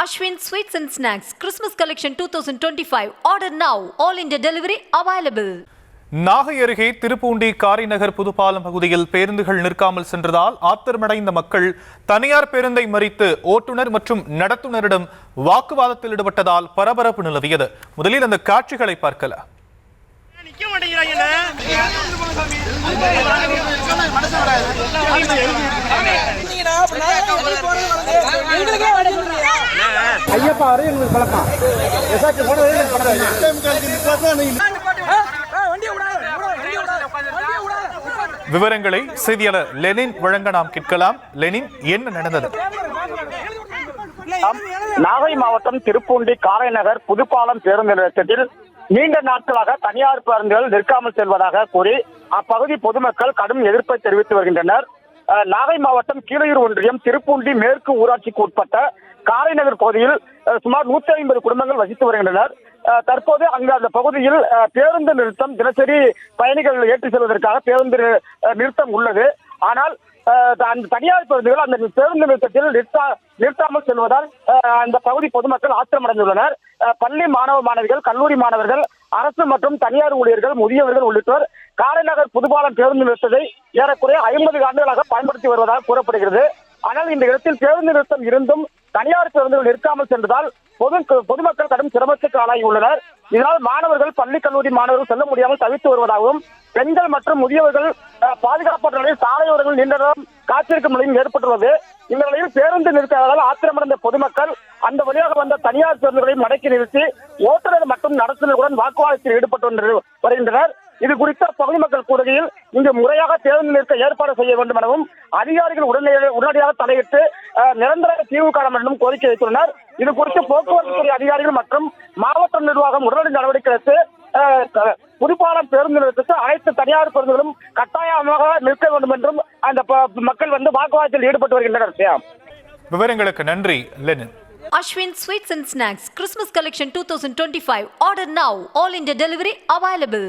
Ashwin Sweets and Snacks Christmas Collection 2025. Order now. All India delivery available. Nagai அருகே திருப்பூண்டி காரிநகர் புதுப்பாலம் பகுதியில் பேருந்துகள் நிற்காமல் சென்றதால் ஆத்திரமடைந்த மக்கள் தனியார் பேருந்தை மறித்து ஓட்டுநர் மற்றும் நடத்துனரிடம் வாக்குவாதத்தில் ஈடுபட்டதால் பரபரப்பு நிலவியது. முதலில் அந்த காட்சிகளை பார்க்கலாம். விவரங்களை செய்தியாளர் லெனின் வழங்க நாம் கேட்கலாம். லெனின், என்ன நடந்தது? நாகை மாவட்டம் திருப்பூண்டி காரைநகர் புதுப்பாலம் பேருந்து நிலையத்தில் நீண்ட நாட்களாக தனியார் பேருந்துகள் நிற்காமல் செல்வதாக கூறி அப்பகுதி பொதுமக்கள் கடும் எதிர்ப்பை தெரிவித்து வருகின்றனர். நாகை மாவட்டம் கீழையூர் ஒன்றியம் திருப்பூண்டி மேற்கு ஊராட்சிக்கு உட்பட்ட காரைநகர் பகுதியில் சுமார் 150 குடும்பங்கள் வசித்து வருகின்றனர். தற்போது அங்கு அந்த பகுதியில் பேருந்து நிறுத்தம், தினசரி பயணிகள் ஏற்றி செல்வதற்காக பேருந்து நிறுத்தம் உள்ளது. ஆனால் அந்த தனியார் பேருந்துகள் அந்த பேருந்து நிறுத்தத்தில் நிறுத்தாமல் செல்வதால் அந்த பகுதி பொதுமக்கள் ஆத்திரமடைந்துள்ளனர். பள்ளி மாணவிகள், கல்லூரி மாணவர்கள், அரசு மற்றும் தனியார் ஊழியர்கள், முதியவர்கள் உள்ளிட்டோர் காரைநகர் புதுப்பாலம் பேருந்து நிறுத்தத்தை ஏறக்குறைய 50 ஆண்டுகளாக பயன்படுத்தி வருவதாக கூறப்படுகிறது. ஆனால் இந்த இடத்தில் பேருந்து நிறுத்தம் இருந்தும் தனியார் பேருந்துகள் நிற்காமல் சென்றதால் பொதுமக்கள் கடும் சிரமத்துக்கு ஆளாகியுள்ளனர். இதனால் மாணவர்கள், பள்ளி கல்லூரி மாணவர்கள் செல்ல முடியாமல் தவித்து வருவதாகவும், பெண்கள் மற்றும் முதியவர்கள் பாதுகாப்பற்ற நிலையில் சாலையோரங்கள் நீண்ட நேரம் காத்திருக்கும் நிலையும் ஏற்பட்டுள்ளது. இந்த நிலையில் பேருந்து நிறுத்தாததால் ஆத்திரமடைந்த பொதுமக்கள் அந்த வழியாக வந்த தனியார் பேருந்துகளை மடக்கி நிறுத்தி ஓட்டுநர் மற்றும் நடத்துனருடன் வாக்குவாதத்தில் ஈடுபட்டு வருகின்றனர். இது குறித்த பகுதி மக்கள் கூறுகையில் இங்கு முறையாக பேருந்து நிறுத்த ஏற்பாடு செய்ய வேண்டும் எனவும் அதிகாரிகள் உடனடியாக தலையிட்டு நிரந்தர தீர்வு காண வேண்டும் கோரிக்கை வைத்துள்ளனர். இது குறித்து போக்குவரத்து துறை அதிகாரிகள் மற்றும் மாவட்ட நிர்வாகம் உடனடி நடவடிக்கை எடுத்து புதுப்பாலம் பேருந்து நிறுத்தத்தை அனைத்து தனியார் பேருந்துகளும் கட்டாயமாக நிற்க வேண்டும் என்றும் அந்த மக்கள் வாக்குவாதத்தில் ஈடுபட்டு வருகின்றனர். விவரங்களுக்கு நன்றி Lenin. Ashwin Sweets and Snacks Christmas Collection 2025. Order now. All India delivery available.